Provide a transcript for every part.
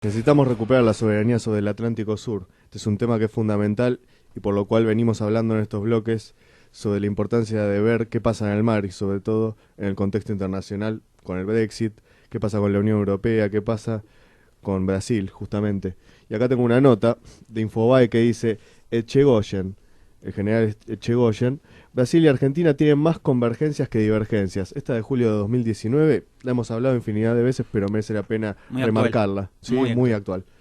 Necesitamos recuperar la soberanía sobre el Atlántico Sur. Este es un tema que es fundamental y por lo cual venimos hablando en estos bloques sobre la importancia de ver qué pasa en el mar y sobre todo en el contexto internacional con el Brexit, qué pasa con la Unión Europea, qué pasa con Brasil, justamente. Y acá tengo una nota de Infobae que dice Echegóyen, el general Echegóyen, Brasil y Argentina tienen más convergencias que divergencias. Esta de julio de 2019 la hemos hablado infinidad de veces, pero merece la pena Muy actual, remarcarla. Sí, muy muy actual. actual.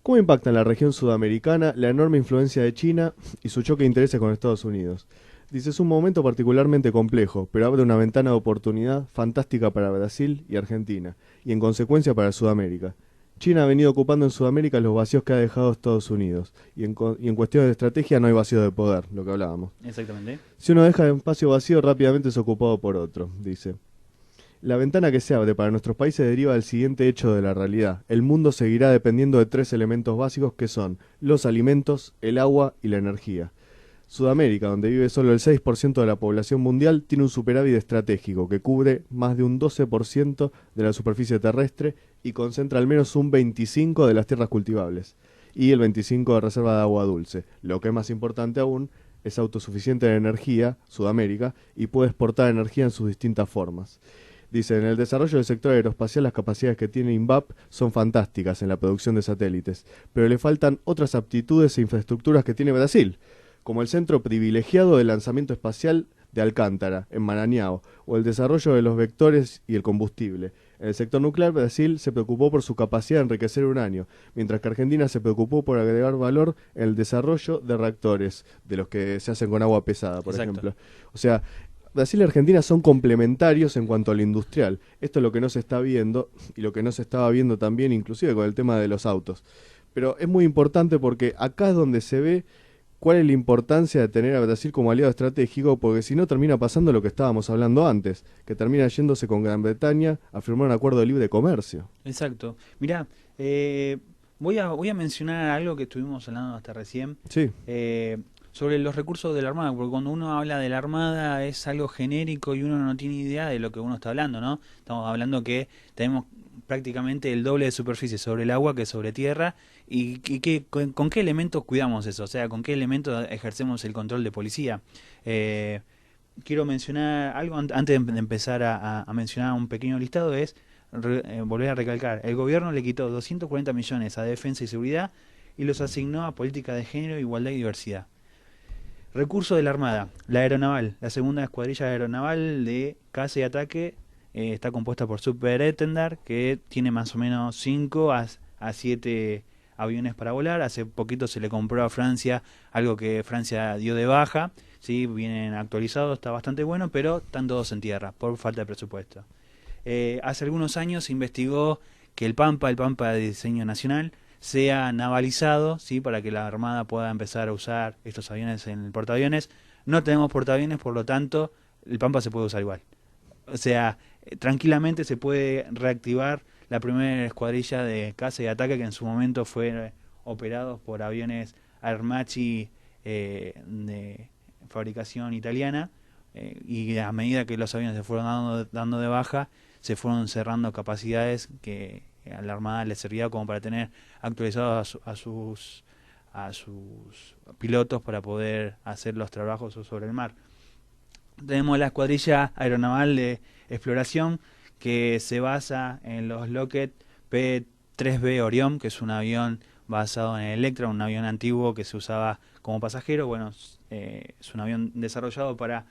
¿Cómo impacta en la región sudamericana la enorme influencia de China y su choque de intereses con Estados Unidos? Dice, es un momento particularmente complejo, pero abre una ventana de oportunidad fantástica para Brasil y Argentina, y en consecuencia para Sudamérica. China ha venido ocupando en Sudamérica los vacíos que ha dejado Estados Unidos, y en cuestiones de estrategia no hay vacío de poder, lo que hablábamos. Exactamente. Si uno deja un espacio vacío, rápidamente es ocupado por otro, dice. La ventana que se abre para nuestros países deriva del siguiente hecho de la realidad. El mundo seguirá dependiendo de tres elementos básicos que son los alimentos, el agua y la energía. Sudamérica, donde vive solo el 6% de la población mundial, tiene un superávit estratégico que cubre más de un 12% de la superficie terrestre y concentra al menos un 25% de las tierras cultivables y el 25% de reserva de agua dulce. Lo que es más importante aún, es autosuficiente en energía, Sudamérica, y puede exportar energía en sus distintas formas. Dice, en el desarrollo del sector aeroespacial las capacidades que tiene INVAP son fantásticas en la producción de satélites, pero le faltan otras aptitudes e infraestructuras que tiene Brasil, como el centro privilegiado de lanzamiento espacial de Alcántara, en Maranhão, o el desarrollo de los vectores y el combustible. En el sector nuclear, Brasil se preocupó por su capacidad de enriquecer uranio, mientras que Argentina se preocupó por agregar valor en el desarrollo de reactores, de los que se hacen con agua pesada, por Exacto. ejemplo. O sea, Brasil y Argentina son complementarios en cuanto a lo industrial. Esto es lo que no se está viendo y lo que no se estaba viendo también inclusive con el tema de los autos. Pero es muy importante porque acá es donde se ve cuál es la importancia de tener a Brasil como aliado estratégico, porque si no termina pasando lo que estábamos hablando antes, que termina yéndose con Gran Bretaña a firmar un acuerdo de libre comercio. Exacto. Mirá, voy a mencionar algo que estuvimos hablando hasta recién, Sí, eh, sobre los recursos de la Armada, porque cuando uno habla de la Armada es algo genérico y uno no tiene idea de lo que uno está hablando, ¿no? Estamos hablando que tenemos prácticamente el doble de superficie sobre el agua que sobre tierra con qué elementos cuidamos eso, o sea, con qué elementos ejercemos el control de policía. Eh, Quiero mencionar algo antes de empezar a mencionar un pequeño listado, es volver a recalcar, el gobierno le quitó 240 millones a defensa y seguridad y los asignó a política de género, igualdad y diversidad. Recursos de la Armada, la aeronaval, la segunda escuadrilla aeronaval de caza y ataque está compuesta por Superétendard, que tiene más o menos 5 a 7 aviones para volar. Hace poquito se le compró a Francia algo que Francia dio de baja, ¿sí? Vienen actualizados, está bastante bueno, pero están todos en tierra por falta de presupuesto. Hace algunos años se investigó que el Pampa de diseño nacional, sea navalizado, ¿sí? Para que la Armada pueda empezar a usar estos aviones en el portaaviones. No tenemos portaaviones, por lo tanto, el Pampa se puede usar igual. O sea, tranquilamente se puede reactivar la primera escuadrilla de caza y ataque que en su momento fue operados por aviones Armachi de fabricación italiana, y a medida que los aviones se fueron dando de baja, se fueron cerrando capacidades que a la Armada le servía como para tener actualizados a sus pilotos para poder hacer los trabajos sobre el mar. Tenemos la escuadrilla aeronaval de exploración que se basa en los Lockheed P-3B Orion, que es un avión basado en Electra, un avión antiguo que se usaba como pasajero. Bueno, es un avión desarrollado para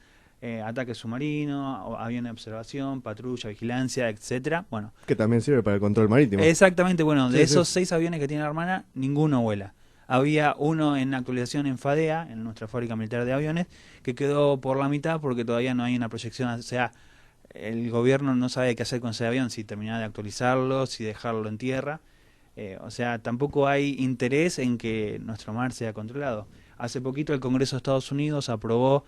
ataque submarino, avión de observación, patrulla, vigilancia, etcétera. Bueno, que también sirve para el control marítimo. exactamente, bueno, de Sí, sí. esos 6 aviones que tiene la Armada, ninguno vuela. Había uno en actualización en FADEA, en nuestra fábrica militar de aviones, que quedó por la mitad porque todavía no hay una proyección. O sea, el gobierno no sabe qué hacer con ese avión, si terminar de actualizarlo, si dejarlo en tierra. O sea, tampoco hay interés en que nuestro mar sea controlado. Hace poquito el Congreso de Estados Unidos aprobó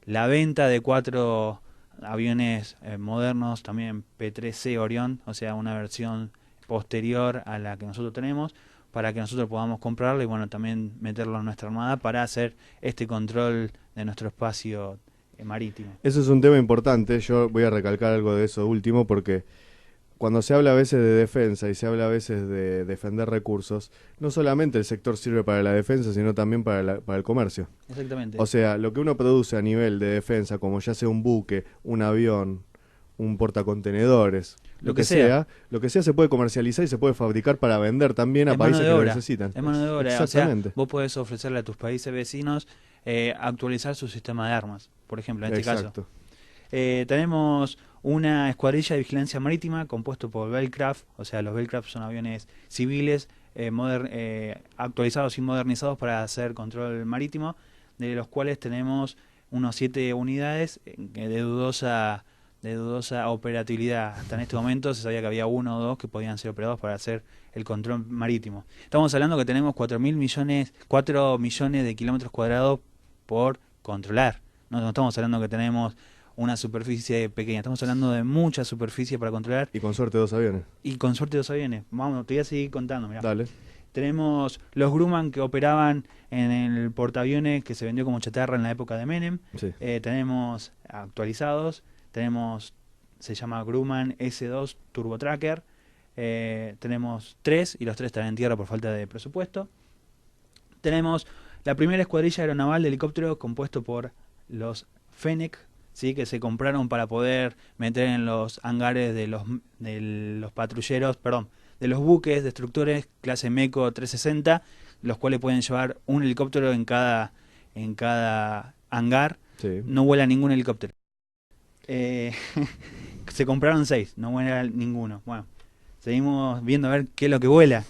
la venta de 4 aviones modernos, también P-3C Orion, o sea, una versión posterior a la que nosotros tenemos, para que nosotros podamos comprarlo y bueno, también meterlo en nuestra armada para hacer este control de nuestro espacio marítimo. Eso es un tema importante. Yo voy a recalcar algo de eso último porque cuando se habla a veces de defensa y se habla a veces de defender recursos, no solamente el sector sirve para la defensa, sino también para el comercio. Exactamente. O sea, lo que uno produce a nivel de defensa, como ya sea un buque, un avión, un portacontenedores, Lo que sea. lo que sea se puede comercializar y se puede fabricar para vender también a Es mano países de que lo obra. necesitan. Es mano de obra. O sea, Exactamente. vos podés ofrecerle a tus países vecinos actualizar su sistema de armas, por ejemplo, en este caso. Exacto. Tenemos una escuadrilla de vigilancia marítima compuesto por Bellcraft, o sea, los Bellcraft son aviones civiles actualizados y modernizados para hacer control marítimo, de los cuales tenemos unos 7 unidades de dudosa operatividad. Hasta en este momento se sabía que había 1 o 2 que podían ser operados para hacer el control marítimo. Estamos hablando que tenemos 4 millones de kilómetros cuadrados por controlar. No estamos hablando que tenemos una superficie pequeña, estamos hablando de mucha superficie para controlar. Y con suerte 2 aviones. Y con suerte 2 aviones. Vamos, te voy a seguir contando, mirá. Dale. Tenemos los Grumman que operaban en el portaaviones que se vendió como chatarra en la época de Menem. Sí. Tenemos actualizados, se llama Grumman S2 Turbo Tracker. Tenemos 3 y los 3 están en tierra por falta de presupuesto. Tenemos la primera escuadrilla aeronaval de helicópteros compuesto por los Fennec, ¿sí? Que se compraron para poder meter en los hangares de los patrulleros, perdón, de los buques destructores clase MECO 360, los cuales pueden llevar un helicóptero en cada hangar. Sí. No vuela ningún helicóptero. Se compraron 6, no vuela ninguno. Bueno, seguimos viendo a ver qué es lo que vuela.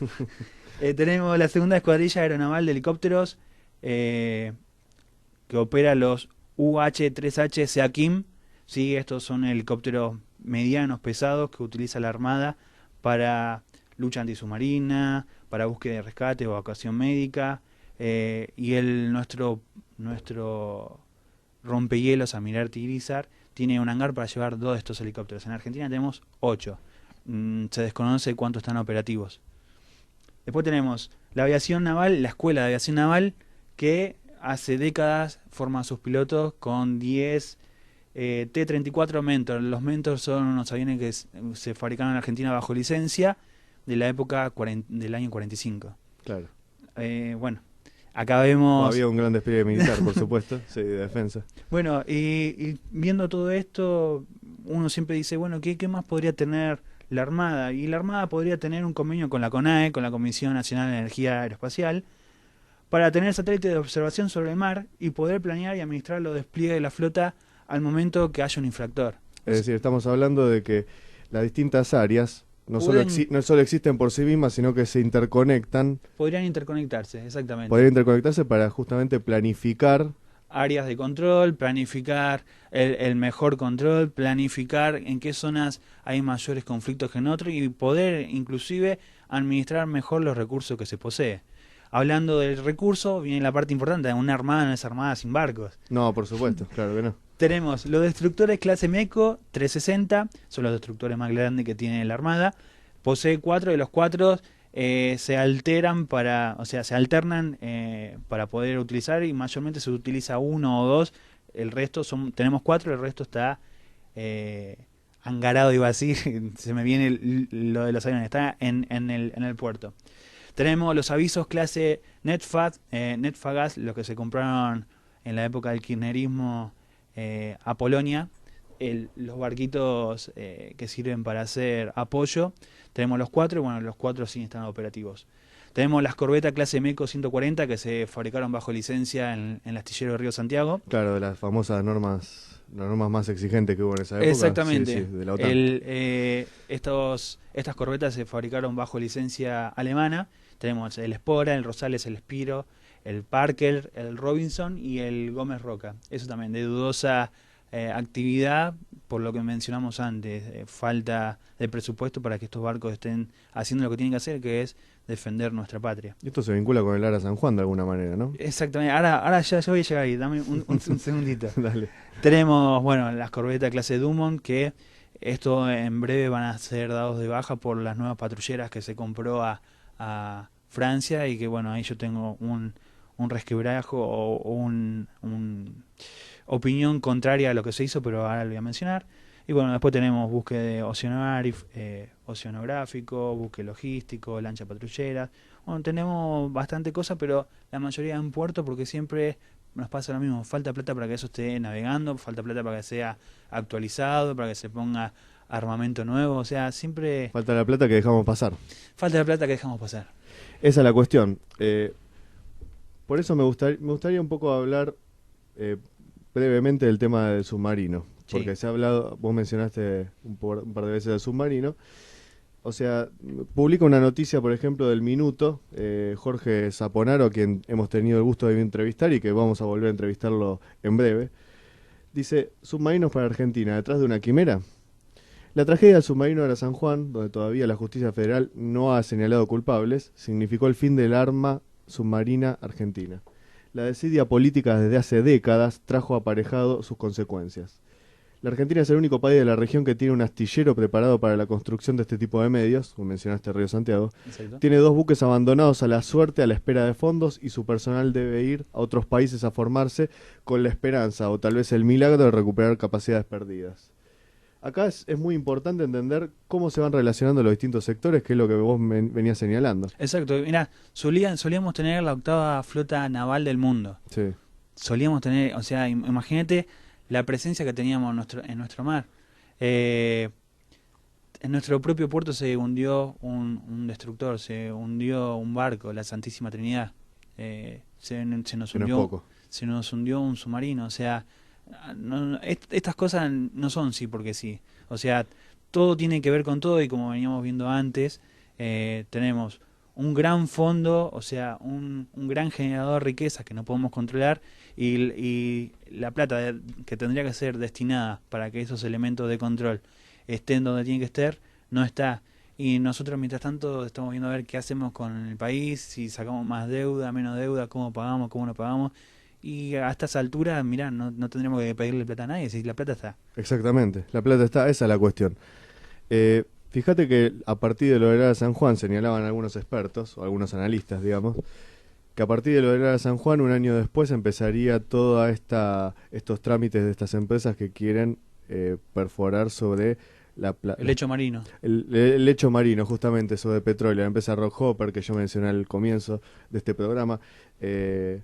Tenemos la segunda escuadrilla aeronaval de helicópteros que opera los UH-3H SEAKIM. Sí, estos son helicópteros medianos, pesados, que utiliza la Armada para lucha antisubmarina, para búsqueda de rescate, evacuación médica. Y nuestro rompehielos Almirante Irizar tiene un hangar para llevar 2 de estos helicópteros. En Argentina tenemos 8. Se desconoce cuántos están operativos. Después tenemos la aviación naval, la Escuela de Aviación Naval, que hace décadas forma a sus pilotos con 10 T-34 Mentor. Los Mentor son unos aviones que se fabricaron en Argentina bajo licencia de la época del año 45. Claro. Bueno, acá vemos... Había un gran despliegue militar, por supuesto, sí, de defensa. Bueno, y viendo todo esto, uno siempre dice, bueno, ¿qué más podría tener la Armada? Y la Armada podría tener un convenio con la CONAE, con la Comisión Nacional de Energía Aeroespacial, para tener satélites de observación sobre el mar y poder planear y administrar los despliegues de la flota al momento que haya un infractor. Es decir, estamos hablando de que las distintas áreas no solo existen por sí mismas, sino que se interconectan. Podrían interconectarse, exactamente. Podrían interconectarse para justamente planificar áreas de control, planificar el mejor control, planificar en qué zonas hay mayores conflictos que en otros y poder inclusive administrar mejor los recursos que se posee. Hablando del recurso, viene la parte importante, una armada no es armada sin barcos. No, por supuesto, claro que no. Tenemos los destructores clase MECO 360, son los destructores más grandes que tiene la Armada. Posee 4 de los 4 se alternan para poder utilizar y mayormente se utiliza 1 o 2. El resto tenemos 4, el resto está hangarado, iba a decir, se me viene lo de los aviones, está en el puerto. Tenemos los avisos clase Netfagas, los que se compraron en la época del kirchnerismo a Polonia, los barquitos que sirven para hacer apoyo. Tenemos los 4 y bueno, los 4 sí están operativos. Tenemos las corbetas clase MECO 140 que se fabricaron bajo licencia en el astillero de Río Santiago. Claro, de las famosas normas más exigentes que hubo en esa época. Exactamente. Sí, de la OTAN. Estas corbetas se fabricaron bajo licencia alemana. Tenemos el Spora, el Rosales, el Spiro, el Parker, el Robinson y el Gómez Roca. Eso también, de dudosa actividad, por lo que mencionamos antes, falta de presupuesto para que estos barcos estén haciendo lo que tienen que hacer, que es defender nuestra patria. Y esto se vincula con el Ara San Juan de alguna manera, ¿no? Exactamente. Ahora ya voy a llegar ahí, dame un segundito. Dale. Tenemos, bueno, las corbetas clase Dumont, que esto en breve van a ser dados de baja por las nuevas patrulleras que se compró a Francia, y que bueno, ahí yo tengo un resquebrajo o un opinión contraria a lo que se hizo, pero ahora lo voy a mencionar. Y bueno, después tenemos buque oceanográfico, buque logístico, lancha patrullera. Bueno, tenemos bastante cosas, pero la mayoría en puerto porque siempre nos pasa lo mismo. Falta plata para que eso esté navegando, falta plata para que sea actualizado, para que se ponga armamento nuevo. O sea, siempre Falta la plata que dejamos pasar. falta la plata que dejamos pasar. Esa es la cuestión. Por eso me gustaría un poco hablar eh, brevemente del tema del submarino. Porque Sí, se ha hablado, vos mencionaste un par de veces el submarino. O sea, publica una noticia, por ejemplo, del Minuto, Jorge Zaponaro, a quien hemos tenido el gusto de entrevistar y que vamos a volver a entrevistarlo en breve. Dice, submarinos para Argentina, detrás de una quimera. La tragedia del submarino de San Juan, donde todavía la justicia federal no ha señalado culpables, significó el fin del arma submarina argentina. La desidia política desde hace décadas trajo aparejado sus consecuencias. La Argentina es el único país de la región que tiene un astillero preparado para la construcción de este tipo de medios, como mencionaste Río Santiago. exacto. Tiene 2 buques abandonados a la suerte a la espera de fondos y su personal debe ir a otros países a formarse con la esperanza o tal vez el milagro de recuperar capacidades perdidas. Acá es muy importante entender cómo se van relacionando los distintos sectores, que es lo que vos venías señalando. Exacto. Mirá, solíamos tener la octava flota naval del mundo. Sí, Solíamos tener, o sea, imagínate la presencia que teníamos en nuestro mar. Eh, en nuestro propio puerto se hundió un destructor, se hundió un barco, la Santísima Trinidad. Se nos que no es hundió, poco. se nos hundió un submarino. O sea, estas cosas no son sí porque sí. O sea, todo tiene que ver con todo y como veníamos viendo antes, tenemos un gran fondo, o sea, un gran generador de riquezas que no podemos controlar y la plata que tendría que ser destinada para que esos elementos de control estén donde tienen que estar, no está. Y nosotros, mientras tanto, estamos viendo a ver qué hacemos con el país, si sacamos más deuda, menos deuda, cómo pagamos, cómo no pagamos. Y a estas alturas, mirá, no tendremos que pedirle plata a nadie, si la plata está. Exactamente, la plata está, esa es la cuestión. Fíjate que a partir de lo de la San Juan señalaban algunos expertos, o algunos analistas, digamos, que a partir de lo de la San Juan, un año después empezaría toda estos trámites de estas empresas que quieren perforar sobre El lecho marino. el lecho marino, justamente, sobre petróleo. La empresa Rockhopper, que yo mencioné al comienzo de este programa, eh,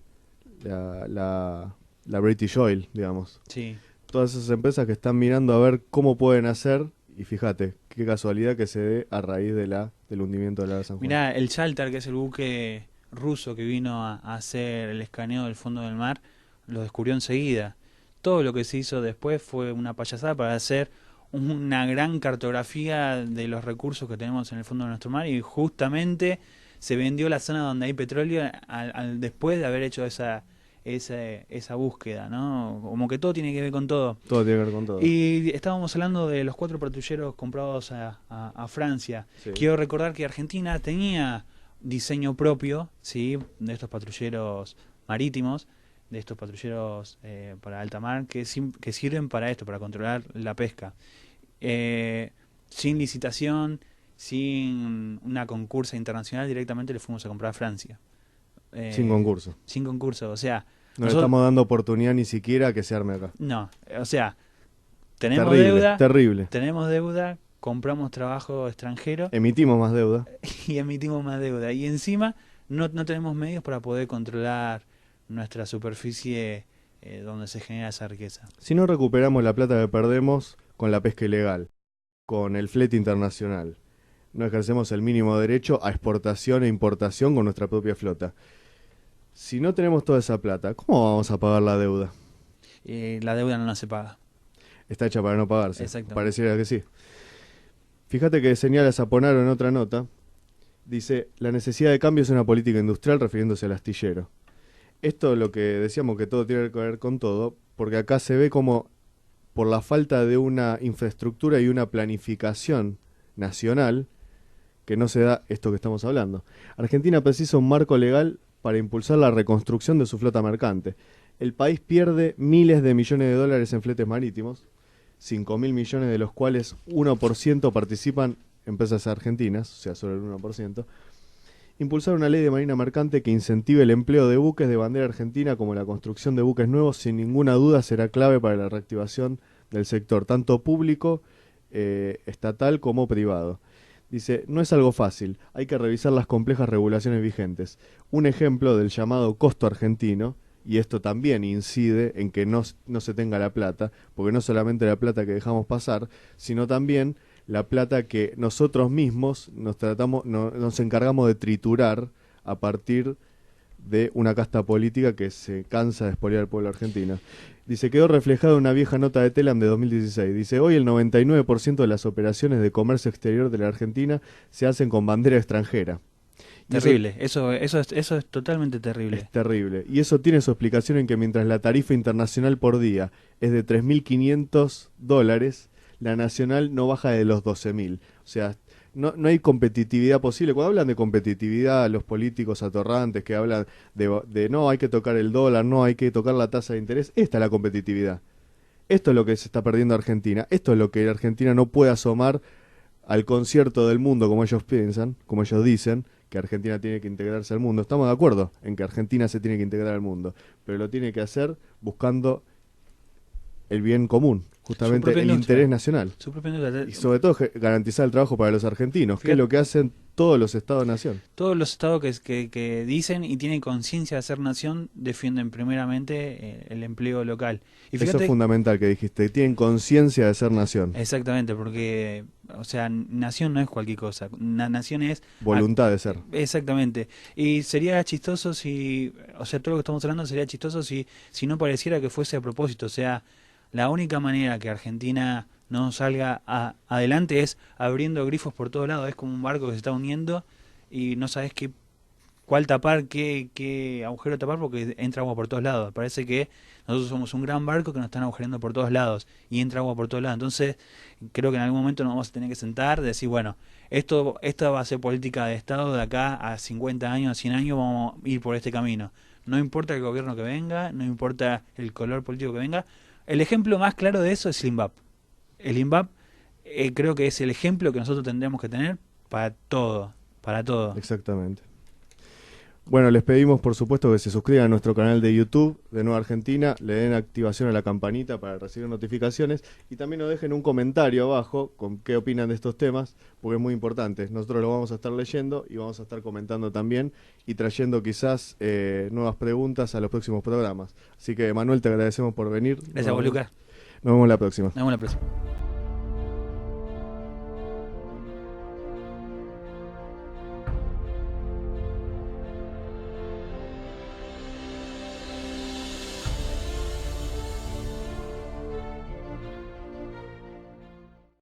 la British Oil, digamos. Sí. Todas esas empresas que están mirando a ver cómo pueden hacer, y fíjate, qué casualidad que se dé a raíz del hundimiento de la San Juan. Mirá, el Chaltar, que es el buque ruso que vino a hacer el escaneo del fondo del mar, lo descubrió enseguida. Todo lo que se hizo después fue una payasada para hacer una gran cartografía de los recursos que tenemos en el fondo de nuestro mar y justamente se vendió la zona donde hay petróleo después de haber hecho esa búsqueda, ¿no? Como que todo tiene que ver con todo. Todo tiene que ver con todo. Y estábamos hablando de los 4 patrulleros comprados a Francia. Sí. Quiero recordar que Argentina tenía diseño propio, ¿sí? De estos patrulleros marítimos, de estos patrulleros para alta mar, que sirven para esto, para controlar la pesca. Sin licitación, sin una concursa internacional, directamente le fuimos a comprar a Francia. Sin concurso. Sin concurso, o sea, No le nosotros, estamos dando oportunidad ni siquiera a que se arme acá. no, o sea, tenemos Terrible, deuda, terrible. tenemos deuda, compramos trabajo extranjero Emitimos más deuda. y emitimos más deuda. Y encima no tenemos medios para poder controlar nuestra superficie donde se genera esa riqueza. Si no recuperamos la plata que perdemos con la pesca ilegal, con el flete internacional, no ejercemos el mínimo derecho a exportación e importación con nuestra propia flota. Si no tenemos toda esa plata, ¿cómo vamos a pagar la deuda? La deuda no se paga. Está hecha para no pagarse. Exacto. Pareciera que sí. Fíjate que señala Zaponaro en otra nota. Dice, la necesidad de cambio es una política industrial refiriéndose al astillero. Esto es lo que decíamos que todo tiene que ver con todo, porque acá se ve como por la falta de una infraestructura y una planificación nacional que no se da esto que estamos hablando. Argentina precisa un marco legal para impulsar la reconstrucción de su flota mercante. El país pierde miles de millones de dólares en fletes marítimos, 5.000 millones de los cuales 1% participan empresas argentinas, o sea, solo el 1%. Impulsar una ley de marina mercante que incentive el empleo de buques de bandera argentina como la construcción de buques nuevos, sin ninguna duda será clave para la reactivación del sector, tanto público, estatal como privado. Dice, no es algo fácil, hay que revisar las complejas regulaciones vigentes. Un ejemplo del llamado costo argentino, y esto también incide en que no se tenga la plata, porque no solamente la plata que dejamos pasar, sino también la plata que nosotros mismos nos encargamos de triturar a partir de una casta política que se cansa de expoliar al pueblo argentino. Dice, quedó reflejado en una vieja nota de Telam de 2016. Dice, hoy el 99% de las operaciones de comercio exterior de la Argentina se hacen con bandera extranjera. Terrible, eso es totalmente terrible. Es terrible. Y eso tiene su explicación en que mientras la tarifa internacional por día es de $3.500, la nacional no baja de los 12.000. O sea, no hay competitividad posible. Cuando hablan de competitividad, los políticos atorrantes que hablan de no, hay que tocar el dólar, no, hay que tocar la tasa de interés, esta es la competitividad. Esto es lo que se está perdiendo Argentina. Esto es lo que Argentina no puede asomar al concierto del mundo como ellos piensan, como ellos dicen, que Argentina tiene que integrarse al mundo. Estamos de acuerdo en que Argentina se tiene que integrar al mundo, pero lo tiene que hacer buscando el bien común, justamente el interés nacional. Y sobre todo garantizar el trabajo para los argentinos, que es lo que hacen todos los estados-nación. Todos los estados que dicen y tienen conciencia de ser nación defienden primeramente el empleo local. Y fíjate, eso es fundamental que dijiste, tienen conciencia de ser nación. Exactamente, porque, o sea, nación no es cualquier cosa, nación es... voluntad de ser. Exactamente, y sería chistoso si, o sea, todo lo que estamos hablando sería chistoso si no pareciera que fuese a propósito, o sea, la única manera que Argentina no salga adelante es abriendo grifos por todos lados. Es como un barco que se está hundiendo y no sabes cuál tapar, qué agujero tapar porque entra agua por todos lados. Parece que nosotros somos un gran barco que nos están agujereando por todos lados y entra agua por todos lados. Entonces creo que en algún momento nos vamos a tener que sentar, decir, bueno, esta va a ser política de Estado de acá a 50 años, a 100 años, vamos a ir por este camino. No importa el gobierno que venga, no importa el color político que venga. El ejemplo más claro de eso es el INVAP. El INVAP creo que es el ejemplo que nosotros tendríamos que tener para todo, para todo. Exactamente. Bueno, les pedimos por supuesto que se suscriban a nuestro canal de YouTube de Nueva Argentina, le den activación a la campanita para recibir notificaciones y también nos dejen un comentario abajo con qué opinan de estos temas, porque es muy importante. Nosotros lo vamos a estar leyendo y vamos a estar comentando también y trayendo quizás nuevas preguntas a los próximos programas. Así que Manuel, te agradecemos por venir. Gracias a vos, Lucas. Nos vemos la próxima. Nos vemos la próxima.